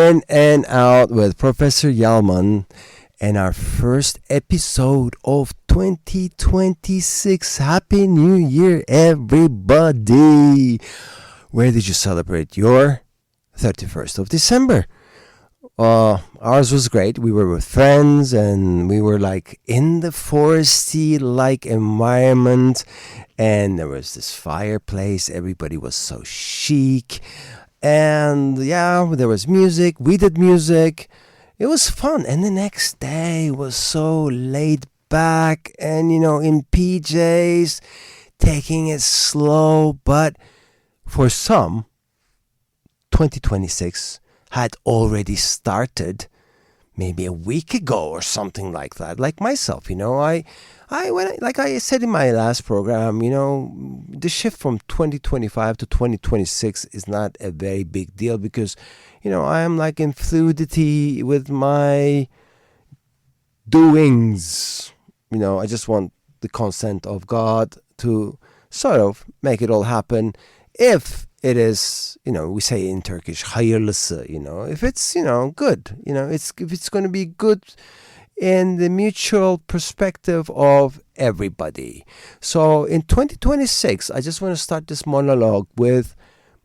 In and Out with Professor Yalman and our first episode of 2026. Happy New Year, everybody! Where did you celebrate your 31st of December? Ours was great. We were with friends and we were like in the foresty like environment, and there was this fireplace. Everybody was so chic. And yeah, there was music. We did music. It was fun. And the next day was so laid back and, in PJs, taking it slow. But for some, 2026 had already started maybe a week ago or something like that. Like myself, like I said in my last program, the shift from 2025 to 2026 is not a very big deal because, I am like in fluidity with my doings. I just want the consent of God to sort of make it all happen. If it is, we say in Turkish, hayırlısı, if it's, good, if it's going to be good in the mutual perspective of everybody. So in 2026, I just want to start this monologue with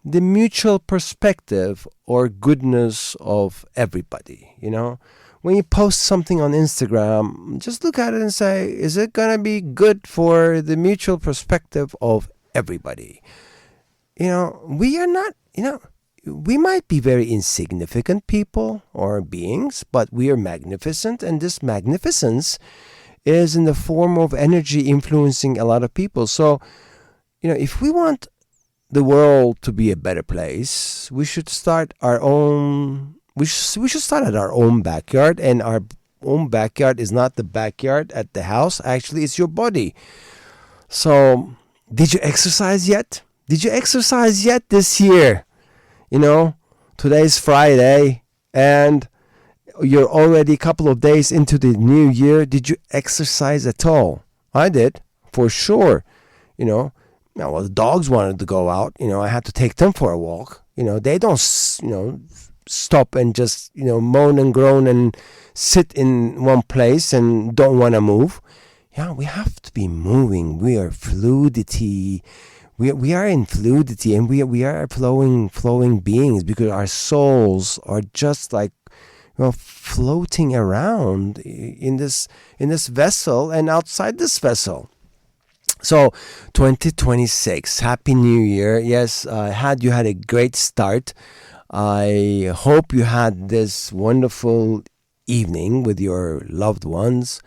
the mutual perspective or goodness of everybody, When you post something on Instagram, just look at it and say, is it going to be good for the mutual perspective of everybody? We are not, we might be very insignificant people or beings, but we are magnificent. And this magnificence is in the form of energy influencing a lot of people. So, if we want the world to be a better place, we should start our own, we should start at our own backyard. And our own backyard is not the backyard at the house. Actually, it's your body. So, did you exercise yet? Did you exercise yet this year? Today's Friday and you're already a couple of days into the new year. Did you exercise at all? I did, for sure. Well, the dogs wanted to go out. I had to take them for a walk. They don't, stop and just, moan and groan and sit in one place and don't want to move. Yeah, we have to be moving. We are fluidity. We are in fluidity, and we are flowing beings because our souls are just like floating around in this vessel and outside this vessel. So 2026, Happy New Year. Yes, you had a great start. I hope you had this wonderful evening with your loved ones.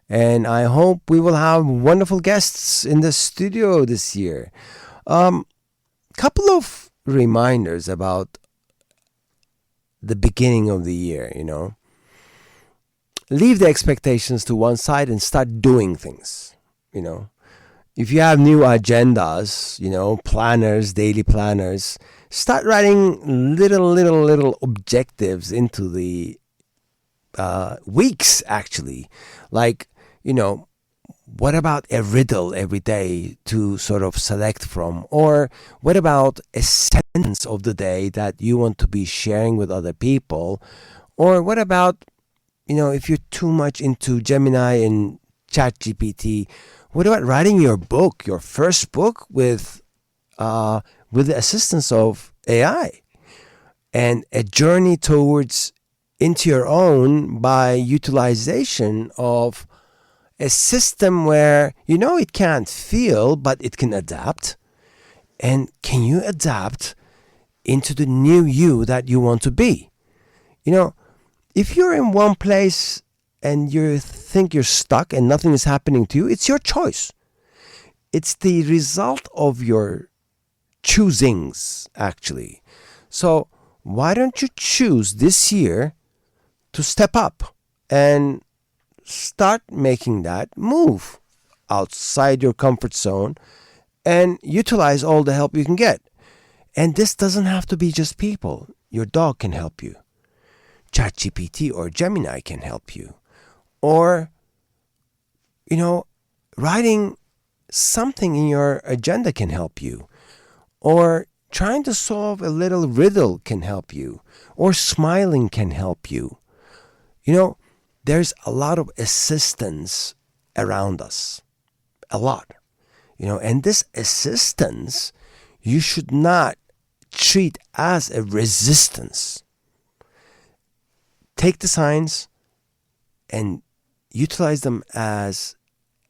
And I hope we will have wonderful guests in the studio this year. Couple of reminders about the beginning of the year, Leave the expectations to one side and start doing things, If you have new agendas, planners, daily planners, start writing little objectives into the weeks, actually. Like, what about a riddle every day to sort of select from? Or what about a sentence of the day that you want to be sharing with other people? Or what about, if you're too much into Gemini and ChatGPT, what about writing your book, your first book with the assistance of AI? And a journey towards into your own by utilization of a system where it can't feel, but it can adapt. And can you adapt into the new you that you want to be? If you're in one place and you think you're stuck and nothing is happening to you, it's your choice. It's the result of your choosings, actually. So why don't you choose this year to step up and start making that move outside your comfort zone and utilize all the help you can get. And this doesn't have to be just people. Your dog can help you. ChatGPT or Gemini can help you. Or, writing something in your agenda can help you. Or Trying to solve a little riddle can help you, or smiling can help you. There's a lot of assistance around us. A lot. And this assistance, you should not treat as a resistance. Take the signs and utilize them as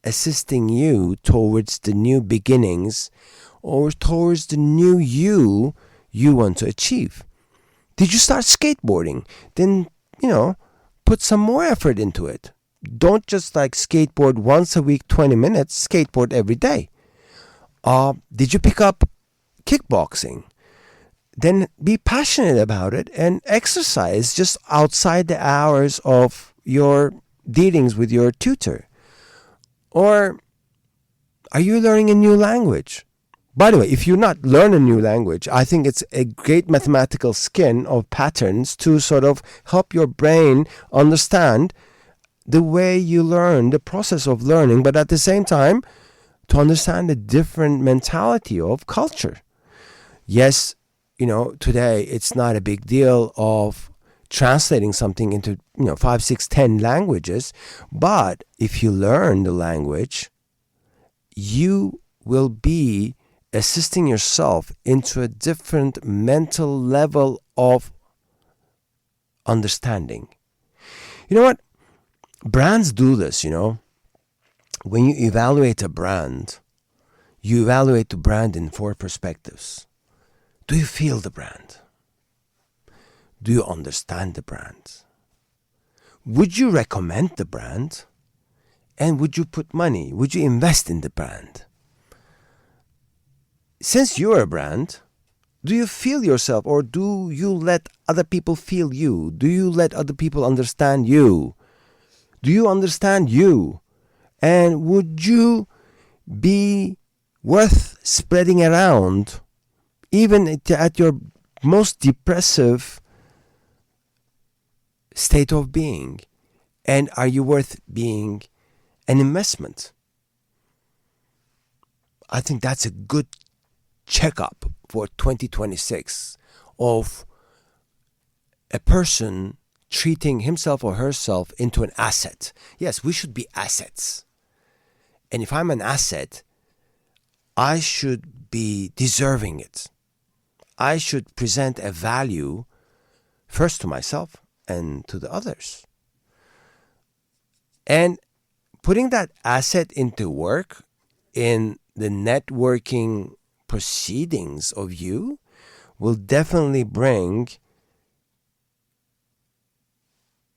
assisting you towards the new beginnings or towards the new you want to achieve. Did you start skateboarding? Then, put some more effort into it. Don't just skateboard once a week, 20 minutes, skateboard every day. Did you pick up kickboxing? Then be passionate about it and exercise just outside the hours of your dealings with your tutor. Or are you learning a new language? By the way, if you not learn a new language, I think it's a great mathematical skin of patterns to sort of help your brain understand the way you learn, the process of learning, but at the same time, to understand the different mentality of culture. Yes, today it's not a big deal of translating something into 5, 6, 10 languages, but if you learn the language, you will be assisting yourself into a different mental level of understanding. You know what? Brands do this, When you evaluate a brand, you evaluate the brand in 4 perspectives. Do you feel the brand? Do you understand the brand? Would you recommend the brand? And would you put money? Would you invest in the brand? Since you're a brand, do you feel yourself, or do you let other people feel you? Do you let other people understand you? Do you understand you? And would you be worth spreading around even at your most depressive state of being? And are you worth being an investment? I think that's a good checkup for 2026 of a person treating himself or herself into an asset. Yes, we should be assets. And if I'm an asset, I should be deserving it. I should present a value first to myself and to the others. And putting that asset into work in the networking proceedings of you will definitely bring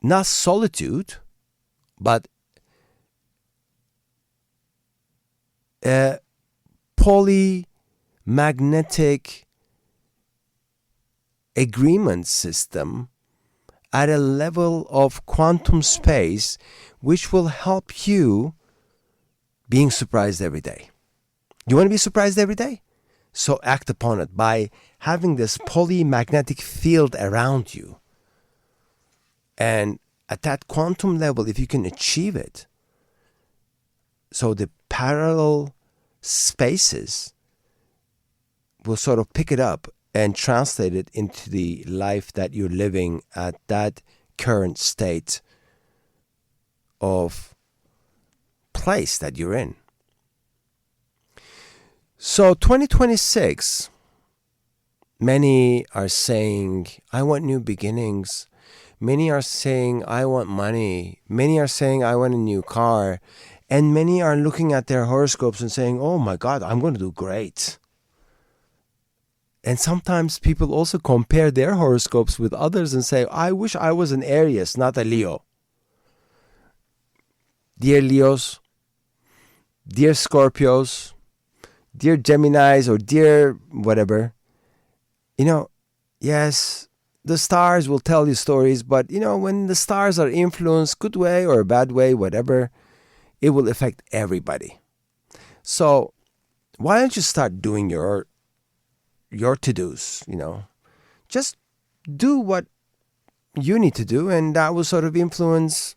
not solitude, but a polymagnetic agreement system at a level of quantum space which will help you being surprised every day. You want to be surprised every day? So act upon it by having this polymagnetic field around you. And at that quantum level, if you can achieve it, so the parallel spaces will sort of pick it up and translate it into the life that you're living at that current state of place that you're in. So 2026, many are saying, I want new beginnings. Many are saying, I want money. Many are saying, I want a new car. And many are looking at their horoscopes and saying, oh my God, I'm going to do great. And sometimes people also compare their horoscopes with others and say, I wish I was an Aries, not a Leo. Dear Leos, dear Scorpios, dear Geminis, or dear whatever, yes, the stars will tell you stories, but when the stars are influenced, good way or a bad way, whatever, it will affect everybody. So why don't you start doing your to-dos, Just do what you need to do, and that will sort of influence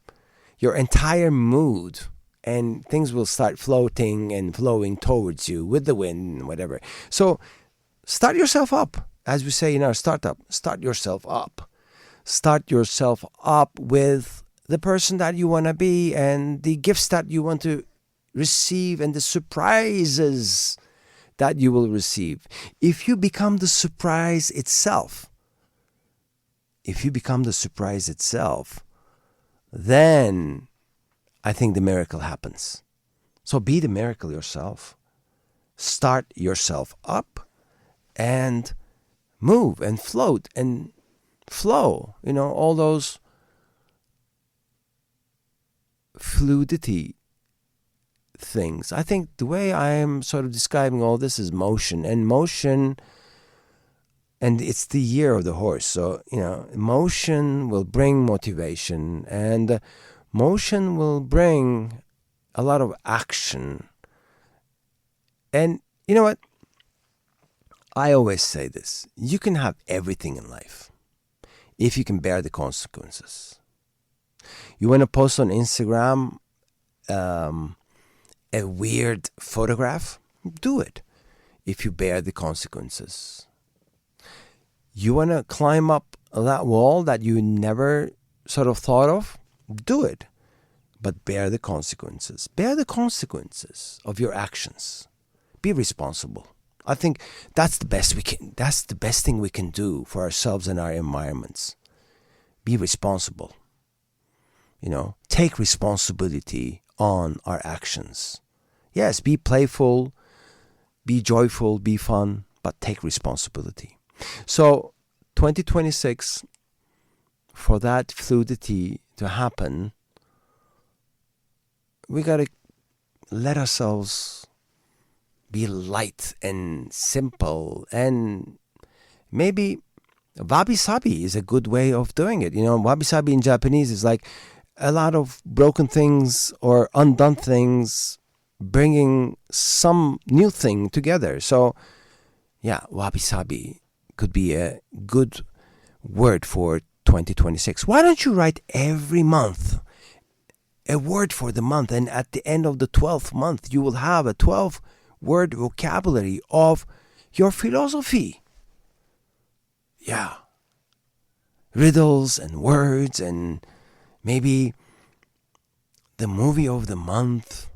your entire mood, and things will start floating and flowing towards you with the wind and whatever. So start yourself up. As we say in our startup, start yourself up. Start yourself up with the person that you want to be and the gifts that you want to receive and the surprises that you will receive. If you become the surprise itself, then I think the miracle happens. So be the miracle yourself. Start yourself up and move and float and flow. All those fluidity things. I think the way I am sort of describing all this is motion. And it's the year of the horse. So, motion will bring motivation, and motion will bring a lot of action. And you know what? I always say this. You can have everything in life if you can bear the consequences. You want to post on Instagram a weird photograph? Do it if you bear the consequences. You want to climb up that wall that you never sort of thought of? Do it. But bear the consequences. Bear the consequences of your actions. Be responsible. I think that's the best thing we can do for ourselves and our environments. Be responsible. Take responsibility on our actions. Yes, be playful, be joyful, be fun, but take responsibility. So 2026, for that fluidity to happen, we got to let ourselves be light and simple, and maybe wabi-sabi is a good way of doing it. Wabi-sabi in Japanese is like a lot of broken things or undone things bringing some new thing together. So yeah, wabi-sabi could be a good word for 2026. Why don't you write every month a word for the month, and at the end of the 12th month you will have a 12-word vocabulary of your philosophy. Yeah. Riddles and words, and maybe the movie of the month.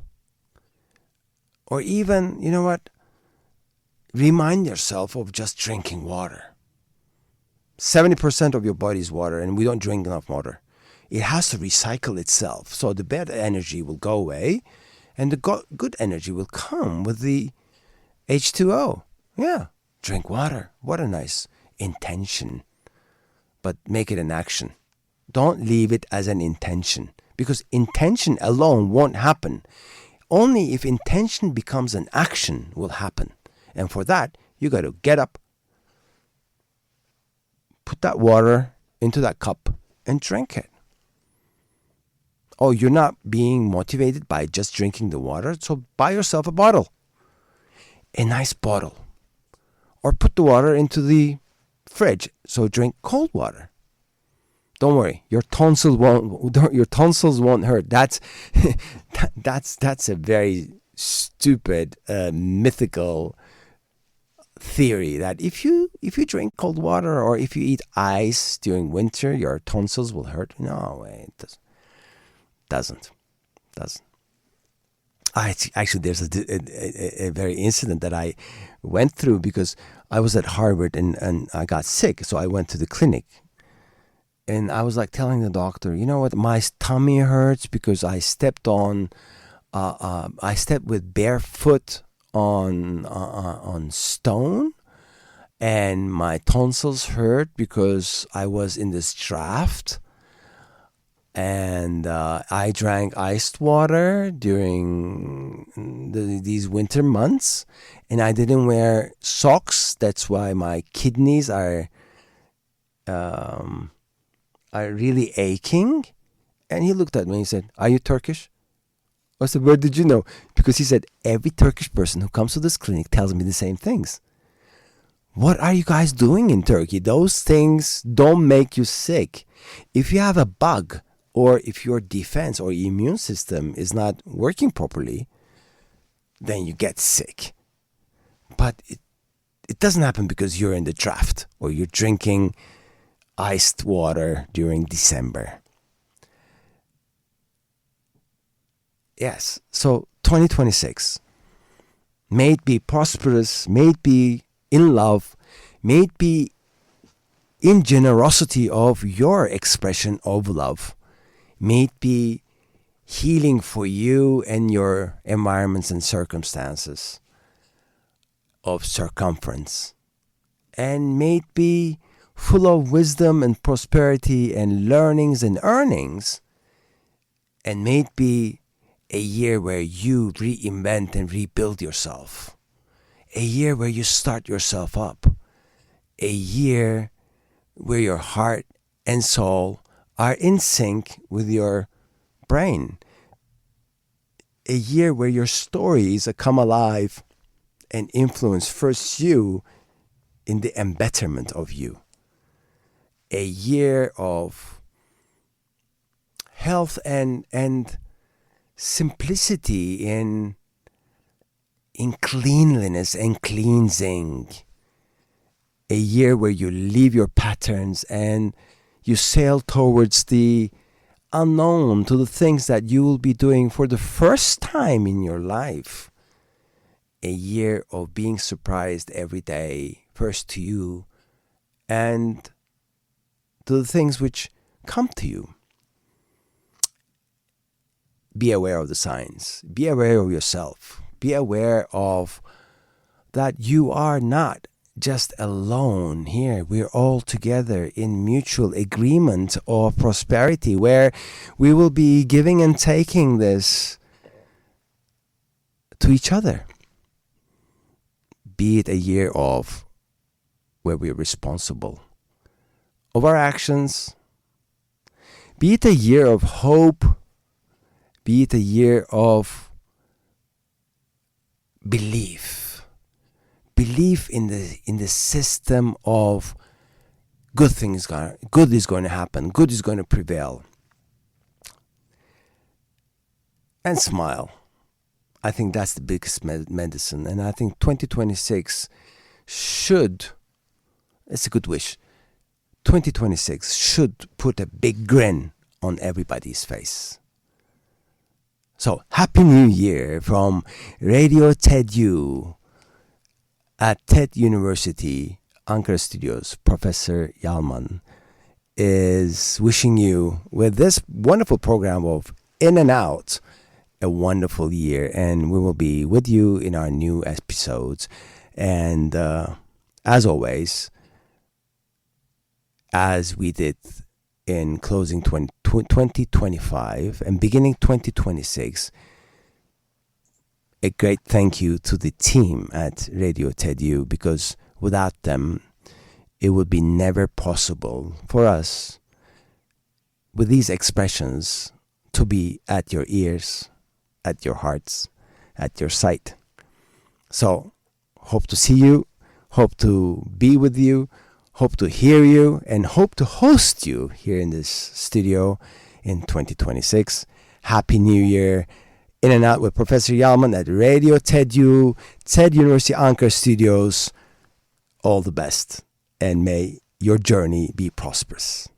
Or even, remind yourself of just drinking water. 70% of your body is water, and we don't drink enough water. It has to recycle itself. So the bad energy will go away, and the good energy will come with the H2O. Yeah, drink water. What a nice intention. But make it an action. Don't leave it as an intention, because intention alone won't happen. Only if intention becomes an action will happen. And for that, you got to get up, put that water into that cup, and drink it. Oh, you're not being motivated by just drinking the water? So buy yourself a bottle. A nice bottle. Or put the water into the fridge. So drink cold water. Don't worry, your tonsils won't hurt. That's a very stupid mythical theory that if you drink cold water or if you eat ice during winter, your tonsils will hurt. No way, it doesn't. Actually, there's a very incident that I went through because I was at Harvard and I got sick, so I went to the clinic. And I was like telling the doctor, you know what, my tummy hurts because I stepped with barefoot on stone, and my tonsils hurt because I was in this draft, and I drank iced water during these winter months, and I didn't wear socks. That's why my kidneys are really aching. And he looked at me and he said, "Are you Turkish?" I said, "Where did you know?" Because he said, every Turkish person who comes to this clinic tells me the same things. What are you guys doing in Turkey? Those things don't make you sick. If you have a bug, or if your defense or immune system is not working properly, then you get sick. But It doesn't happen because you're in the draft or you're drinking iced water during December. Yes, so 2026, may it be prosperous, may it be in love, may it be in generosity of your expression of love, may it be healing for you and your environments and circumstances of circumference, and may it be full of wisdom and prosperity and learnings and earnings, and may it be a year where you reinvent and rebuild yourself. A year where you start yourself up. A year where your heart and soul are in sync with your brain. A year where your stories come alive and influence first you in the embetterment of you. A year of health and simplicity in cleanliness and cleansing. A year where you leave your patterns and you sail towards the unknown, to the things that you will be doing for the first time in your life. A year of being surprised every day, first to you and to the things which come to you. Be aware of the signs. Be aware of yourself. Be aware of that you are not just alone here. We're all together in mutual agreement of prosperity, where we will be giving and taking this to each other. Be it a year of where we're responsible of our actions. Be it a year of hope. Be it a year of belief. Belief in the system of good is going to happen. Good is going to prevail. And smile. I think that's the biggest medicine. And I think 2026 it's a good wish. 2026 should put a big grin on everybody's face. So, Happy New Year from Radio TEDU at TED University, Ankara Studios. Professor Yalman is wishing you, with this wonderful program of In and Out, a wonderful year. And we will be with you in our new episodes. And as always, as we did in closing 2025 and beginning 2026, a great thank you to the team at Radio TEDU, because without them, it would be never possible for us with these expressions to be at your ears, at your hearts, at your sight. So, hope to see you, hope to be with you, hope to hear you, and hope to host you here in this studio in 2026. Happy New Year. In and Out with Professor Yalman at Radio TEDU, TED University Ankara Studios. All the best, and may your journey be prosperous.